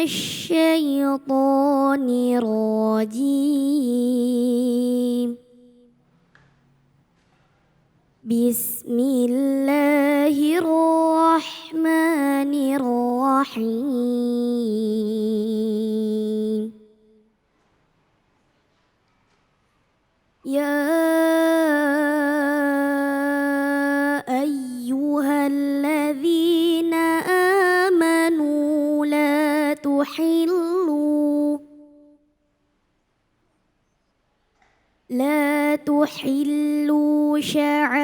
الشيطان الرجيم بسم الله الرحمن الرحيم يا أيها الذين آمنوا لا تحلوا شعائر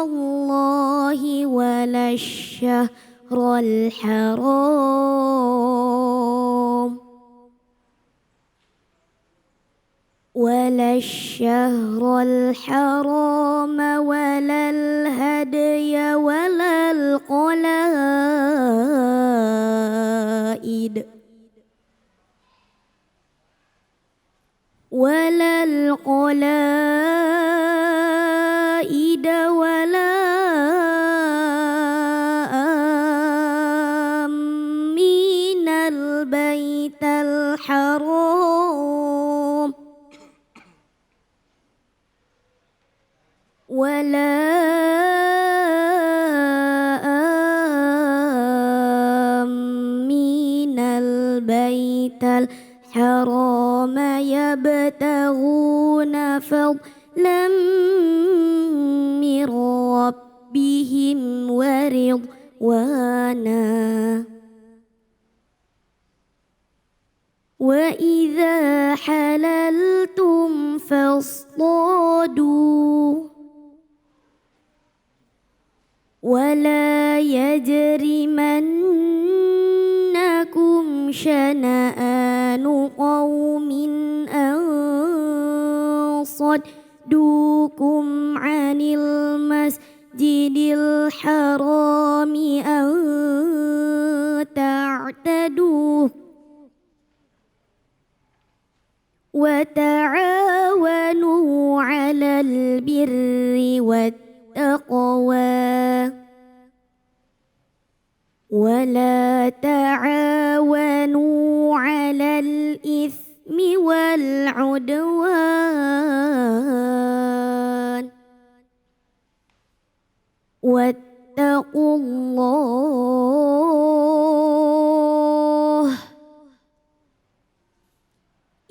الله ولا الشهر الحرام ولا الهدي ولا القلائد ولا آمين البيت الحرام يبتغون فضلا من ربهم ورضوانا وإذا حللتم فاصطادوا ولا يجرمنكم شنآن قوم أن صدوكم عن المسجد الحرام أن تعتدوا وتعاونوا على البر والتقوى ولا تعاونوا على الإثم والعدوان واتقوا الله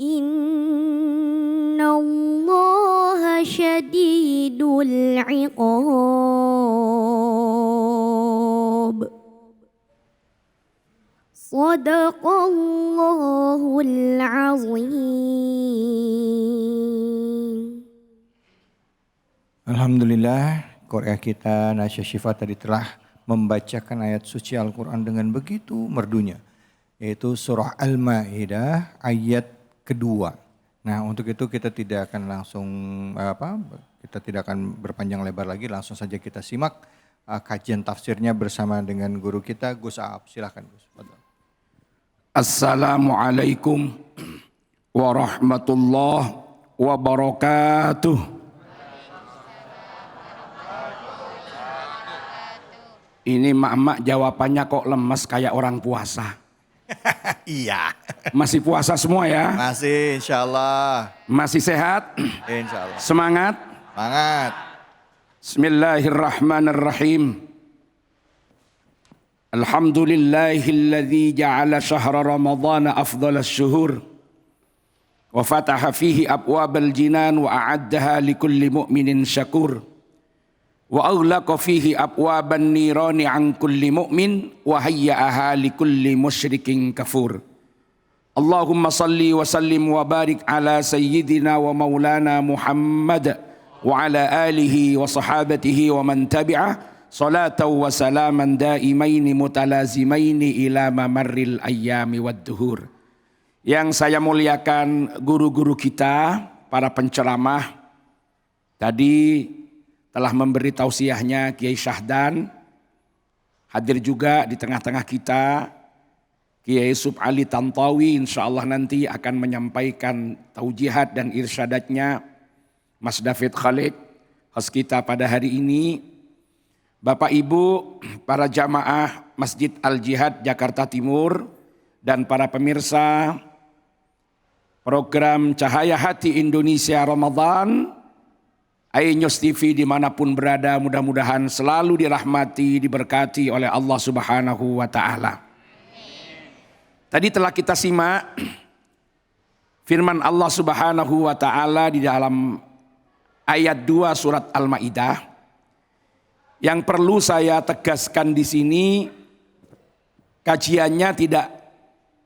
إن الله شديد العقاب صدق الله العظيم. Alhamdulillah, Korea kita Nasya Syifa tadi telah membacakan ayat suci Al-Quran dengan begitu merdunya, yaitu surah Al-Ma'idah ayat kedua. Nah, untuk itu kita tidak akan kita tidak akan berpanjang lebar lagi, langsung saja kita simak kajian tafsirnya bersama dengan guru kita Gus Aap. Silakan Gus. Assalamualaikum warahmatullahi wabarakatuh. Ini mak-mak jawabannya kok lemes kayak orang puasa. Iya. Masih puasa semua ya? Masih, insyaallah. Masih sehat? Insyaallah. Semangat? Semangat. Bismillahirrahmanirrahim. Alhamdulillahilladzi ja'ala syahra ramadhana afdalas syuhur wa fataha fihi abwabal jinan wa a'addaha likulli mu'minin syakur wa aghlaqa fihi abwaban nirani an kulli mu'min wa hayya'aha likulli musyrikin kafur. Allahumma salli wa sallim wa barik ala sayyidina wa maulana Muhammad wa ala alihi wa sahabatihi wa man tabi'ah salatan wa salaman daimaini mutalazimaini ila mamarril ayyami wad duhur. Yang saya muliakan guru-guru kita, para penceramah, tadi telah memberi tausiahnya Kiai Syahdan, hadir juga di tengah-tengah kita Kiai Yusuf Ali Tantawi, insyaallah nanti akan menyampaikan taujihat dan irsyadatnya. Mas David Khalid, host kita pada hari ini. Bapak Ibu, para jamaah Masjid Al-Jihad Jakarta Timur dan para pemirsa program Cahaya Hati Indonesia Ramadan, iNews TV dimanapun berada, mudah-mudahan selalu dirahmati, diberkati oleh Allah Subhanahu wa Ta'ala. Tadi telah kita simak firman Allah Subhanahu wa Ta'ala di dalam ayat 2 surat Al-Maidah. Yang perlu saya tegaskan di sini, kajiannya tidak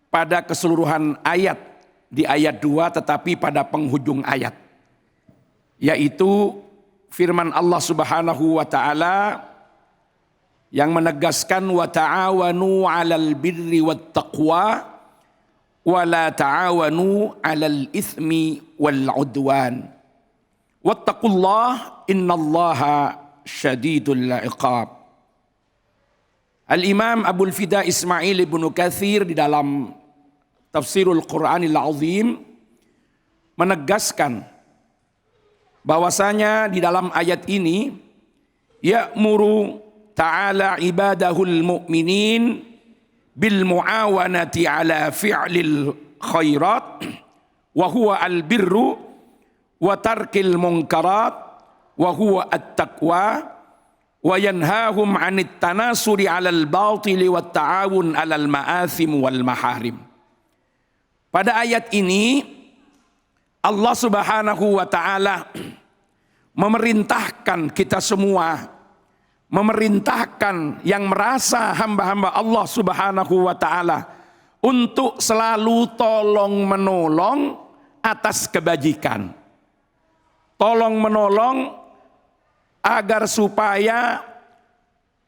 pada keseluruhan ayat di ayat 2, tetapi pada penghujung ayat, yaitu firman Allah Subhanahu wa Ta'ala yang menegaskan wa ta'awanu 'alal birri wat taqwa wa la ta'awanu 'alal itsmi wal 'udwan wattaqullah innallaha syadidul iqab. Al-Imam Abul Fida Ismail Ibnu Katsir di dalam Tafsirul Qur'anil Azim menegaskan bahwasanya di dalam ayat ini ya'muru ta'ala ibadahul mu'minin bil mu'awanati ala fi'lil khairat wa huwa al birru wa tarkil munkarat wa huwa at-taqwa wa yanhahum 'anit tanasuri 'alal batili wat ta'awun 'alal ma'athim wal maharim. Pada ayat ini Allah Subhanahu wa Ta'ala memerintahkan kita semua, memerintahkan yang merasa hamba-hamba Allah Subhanahu wa Ta'ala untuk selalu tolong menolong atas kebajikan. Tolong menolong agar supaya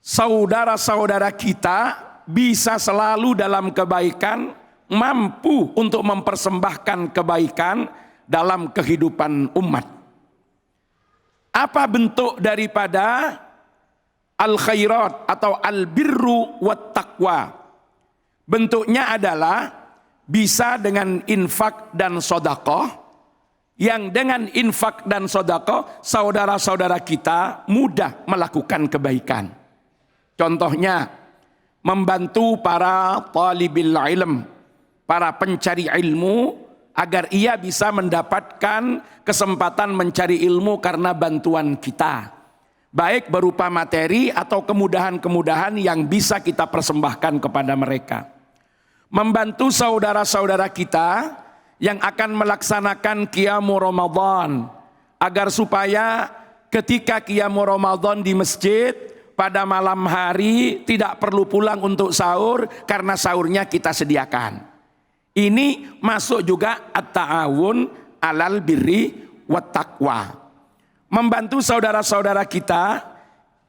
saudara-saudara kita bisa selalu dalam kebaikan, mampu untuk mempersembahkan kebaikan dalam kehidupan umat. Apa bentuk daripada al-khairat atau al-birru wat taqwa? Bentuknya adalah bisa dengan infak dan sedekah, yang dengan infak dan sedekah saudara-saudara kita mudah melakukan kebaikan. Contohnya membantu para talibil ilm, para pencari ilmu, agar ia bisa mendapatkan kesempatan mencari ilmu karena bantuan kita, baik berupa materi atau kemudahan-kemudahan yang bisa kita persembahkan kepada mereka. Membantu saudara-saudara kita yang akan melaksanakan Qiyamu Ramadan, agar supaya ketika Qiyamu Ramadan di masjid pada malam hari tidak perlu pulang untuk sahur karena sahurnya kita sediakan. Ini masuk juga at-ta'awun 'alal birri wat taqwa. Membantu saudara-saudara kita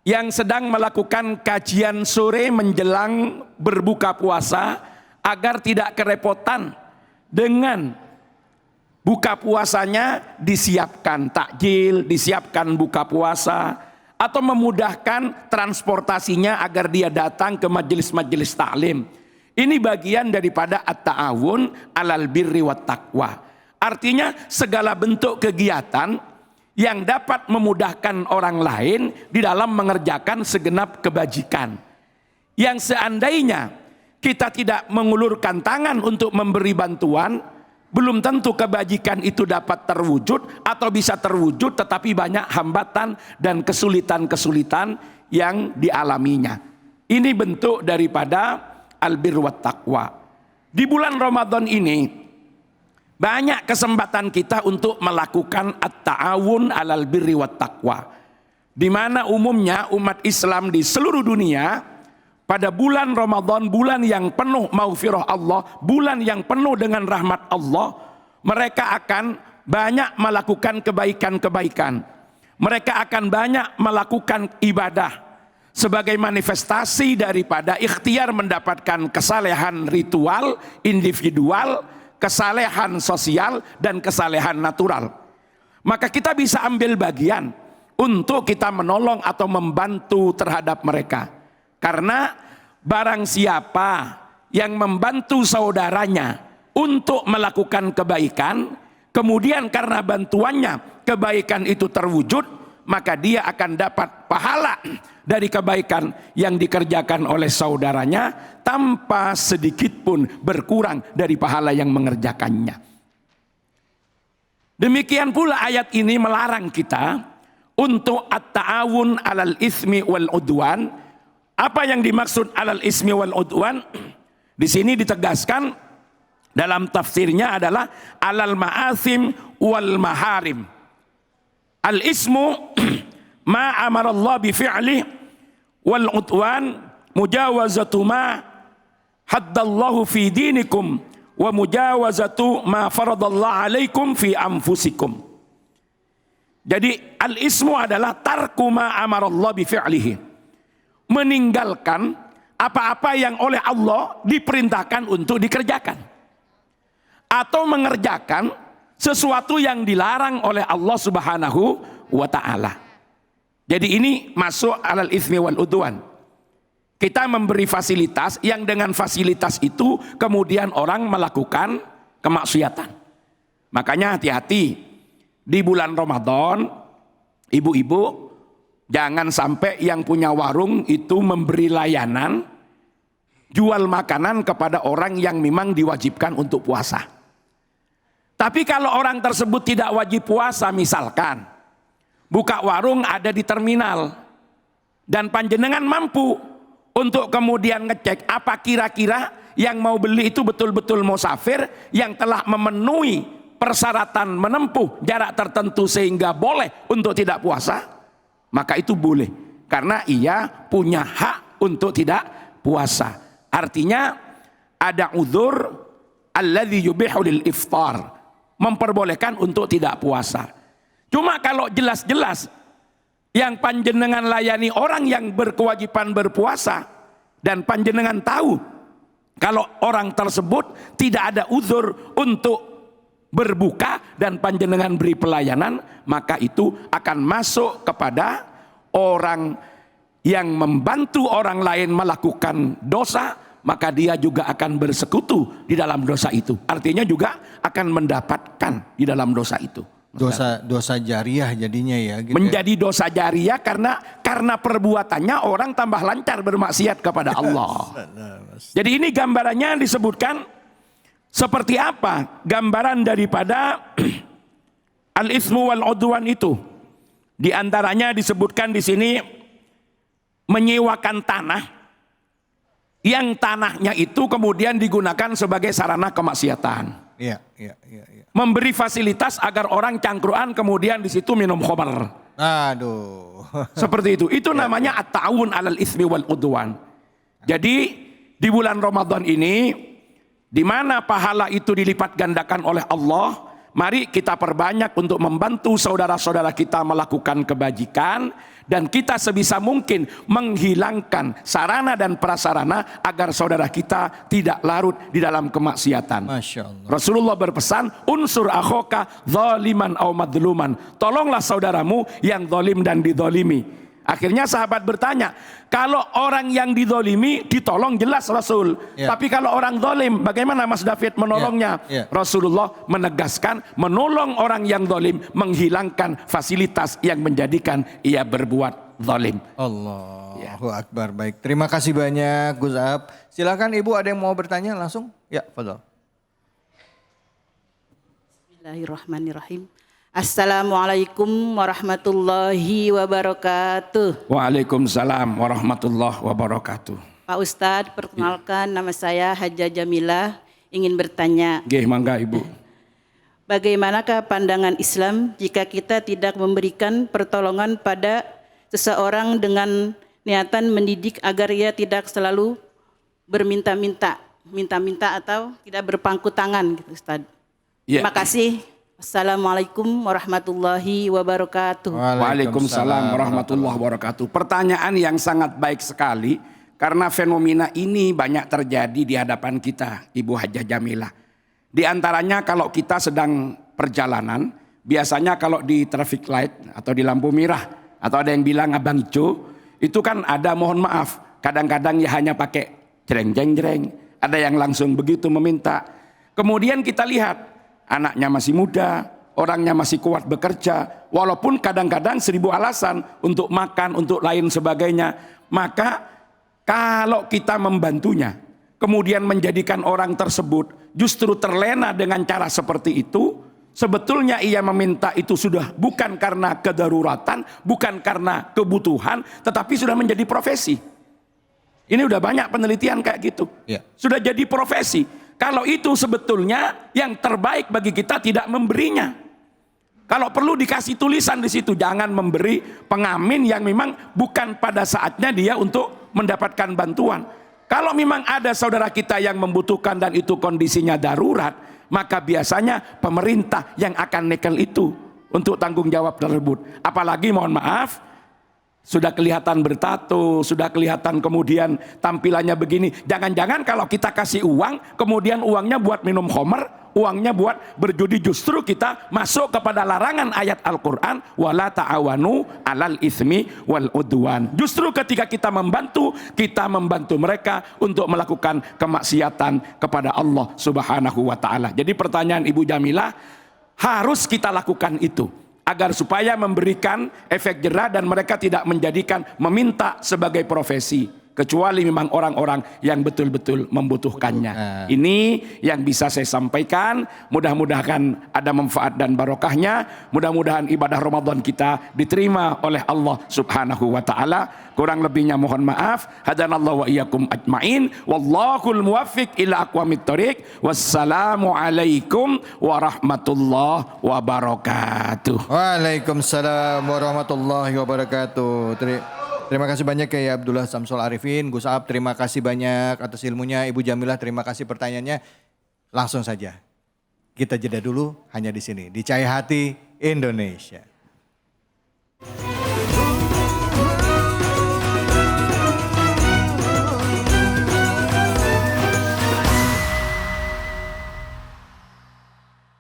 yang sedang melakukan kajian sore menjelang berbuka puasa agar tidak kerepotan dengan buka puasanya, disiapkan takjil, disiapkan buka puasa, atau memudahkan transportasinya agar dia datang ke majelis-majelis taklim. Ini bagian daripada at-ta'awun 'alal birri wat taqwa. Artinya segala bentuk kegiatan yang dapat memudahkan orang lain di dalam mengerjakan segenap kebajikan. Yang seandainya kita tidak mengulurkan tangan untuk memberi bantuan, belum tentu kebajikan itu dapat terwujud atau bisa terwujud, tetapi banyak hambatan dan kesulitan-kesulitan yang dialaminya. Ini bentuk daripada al-bir wat taqwa. Di bulan Ramadan ini banyak kesempatan kita untuk melakukan at-ta'awun 'alal birri wat taqwa. Di mana umumnya umat Islam di seluruh dunia pada bulan Ramadan, bulan yang penuh maghfirah Allah, bulan yang penuh dengan rahmat Allah, mereka akan banyak melakukan kebaikan-kebaikan. Mereka akan banyak melakukan ibadah sebagai manifestasi daripada ikhtiar mendapatkan kesalehan ritual, individual, kesalehan sosial, dan kesalehan natural. Maka kita bisa ambil bagian untuk kita menolong atau membantu terhadap mereka. Karena barang siapa yang membantu saudaranya untuk melakukan kebaikan, kemudian karena bantuannya kebaikan itu terwujud, maka dia akan dapat pahala dari kebaikan yang dikerjakan oleh saudaranya tanpa sedikit pun berkurang dari pahala yang mengerjakannya. Demikian pula ayat ini melarang kita untuk at-ta'awun 'alal ismi wal udwan. Apa yang dimaksud 'alal ismi wal udwan? Di sini ditegaskan dalam tafsirnya adalah 'alal ma'asim wal maharim. Al-ismu ma amarallah bi fi'li wal udwan mujawazatu ma haddallahu fi dinikum wa mujawazatu ma faradallahu alaikum fi anfusikum. Jadi al-ismu adalah tarku ma amarallah bi fi'lihi. Meninggalkan apa-apa yang oleh Allah diperintahkan untuk dikerjakan. Atau mengerjakan sesuatu yang dilarang oleh Allah Subhanahu wa ta'ala. Jadi ini masuk alal ismi wal udwan. Kita memberi fasilitas yang dengan fasilitas itu kemudian orang melakukan kemaksiatan. Makanya hati-hati di bulan Ramadan, ibu-ibu jangan sampai yang punya warung itu memberi layanan jual makanan kepada orang yang memang diwajibkan untuk puasa. Tapi kalau orang tersebut tidak wajib puasa, misalkan buka warung ada di terminal dan panjenengan mampu untuk kemudian ngecek apa kira-kira yang mau beli itu betul-betul musafir yang telah memenuhi persyaratan menempuh jarak tertentu sehingga boleh untuk tidak puasa, maka itu boleh karena ia punya hak untuk tidak puasa. Artinya ada uzur alladzi yubihu lil iftar, memperbolehkan untuk tidak puasa. Cuma kalau jelas-jelas yang panjenengan layani orang yang berkewajiban berpuasa dan panjenengan tahu kalau orang tersebut tidak ada uzur untuk berbuka dan panjenengan beri pelayanan, maka itu akan masuk kepada orang yang membantu orang lain melakukan dosa, maka dia juga akan bersekutu di dalam dosa itu. Artinya juga akan mendapatkan di dalam dosa itu. Dosa jariah jadinya ya gitu. Menjadi dosa jariah karena perbuatannya orang tambah lancar bermaksiat kepada Allah. Jadi ini gambarannya disebutkan seperti apa gambaran daripada al-ismu wal udwan itu. Di antaranya disebutkan di sini menyewakan tanah yang tanahnya itu kemudian digunakan sebagai sarana kemaksiatan. Iya. Memberi fasilitas agar orang cangkruan kemudian di situ minum khamar. Aduh. Seperti itu. Itu namanya at-ta'awun 'alal ismi wal udwan. Jadi di bulan Ramadan ini di mana pahala itu dilipat gandakan oleh Allah, mari kita perbanyak untuk membantu saudara-saudara kita melakukan kebajikan dan kita sebisa mungkin menghilangkan sarana dan prasarana agar saudara kita tidak larut di dalam kemaksiatan. Masya Allah. Rasulullah berpesan, unsur akhoka zaliman au madluman. Tolonglah saudaramu yang zalim dan dizalimi. Akhirnya sahabat bertanya, kalau orang yang dizalimi ditolong jelas Rasul. Tapi kalau orang zalim, bagaimana Mas David menolongnya? Rasulullah menegaskan, menolong orang yang zalim menghilangkan fasilitas yang menjadikan ia berbuat zalim. Allahu Akbar. Baik, terima kasih banyak Gus Ab. Silakan Ibu, ada yang mau bertanya langsung? Ya, fadhol. Bismillahirrahmanirrahim. Assalamualaikum warahmatullahi wabarakatuh. Waalaikumsalam warahmatullahi wabarakatuh. Pak Ustadz, perkenalkan nama saya Hajjah Jamilah, ingin bertanya. Nggih, mangga Ibu. Bagaimanakah pandangan Islam jika kita tidak memberikan pertolongan pada seseorang dengan niatan mendidik agar ia tidak selalu minta-minta atau tidak berpangku tangan gitu Ustadz. Terima kasih. Assalamualaikum warahmatullahi wabarakatuh. Waalaikumsalam warahmatullahi wabarakatuh. Pertanyaan yang sangat baik sekali karena fenomena ini banyak terjadi di hadapan kita, Ibu Hajjah Jamilah. Di antaranya kalau kita sedang perjalanan, biasanya kalau di traffic light atau di lampu merah atau ada yang bilang abang hijau, itu kan ada mohon maaf, kadang-kadang ya hanya pakai jreng-jreng, ada yang langsung begitu meminta. Kemudian kita lihat anaknya masih muda, orangnya masih kuat bekerja, walaupun kadang-kadang 1000 alasan untuk makan, untuk lain sebagainya. Maka kalau kita membantunya, kemudian menjadikan orang tersebut justru terlena dengan cara seperti itu, sebetulnya ia meminta itu sudah bukan karena kedaruratan, bukan karena kebutuhan, tetapi sudah menjadi profesi. Ini udah banyak penelitian kayak gitu. Sudah jadi profesi. Kalau itu sebetulnya yang terbaik bagi kita tidak memberinya. Kalau perlu dikasih tulisan di situ, jangan memberi pengamen yang memang bukan pada saatnya dia untuk mendapatkan bantuan. Kalau memang ada saudara kita yang membutuhkan dan itu kondisinya darurat, maka biasanya pemerintah yang akan nekel itu untuk tanggung jawab tersebut. Apalagi mohon maaf, sudah kelihatan bertato, sudah kelihatan kemudian tampilannya begini. Jangan-jangan kalau kita kasih uang, kemudian uangnya buat minum khamr, uangnya buat berjudi, justru kita masuk kepada larangan ayat Al-Quran, wala ta'awanu alal itsmi wal udwan. Justru ketika kita membantu mereka untuk melakukan kemaksiatan kepada Allah Subhanahu wa taala. Jadi pertanyaan Ibu Jamilah, harus kita lakukan itu agar supaya memberikan efek jerah dan mereka tidak meminta sebagai profesi, kecuali memang orang-orang yang betul-betul membutuhkannya. Ini yang bisa saya sampaikan. Mudah-mudahan ada manfaat dan barokahnya. Mudah-mudahan ibadah Ramadan kita diterima oleh Allah Subhanahu wa taala. Kurang lebihnya mohon maaf. Hadanallahu wa iyyakum ajmain. Wallahul muwaffiq ila aqwamit thoriq. Wassalamu alaikum warahmatullahi wabarakatuh. Waalaikumsalam warahmatullahi wabarakatuh. Terima kasih banyak Kiai Abdullah Samsul Arifin. Gus Ab, terima kasih banyak atas ilmunya. Ibu Jamilah, terima kasih pertanyaannya. Langsung saja kita jeda dulu hanya di sini di Cahaya Hati Indonesia.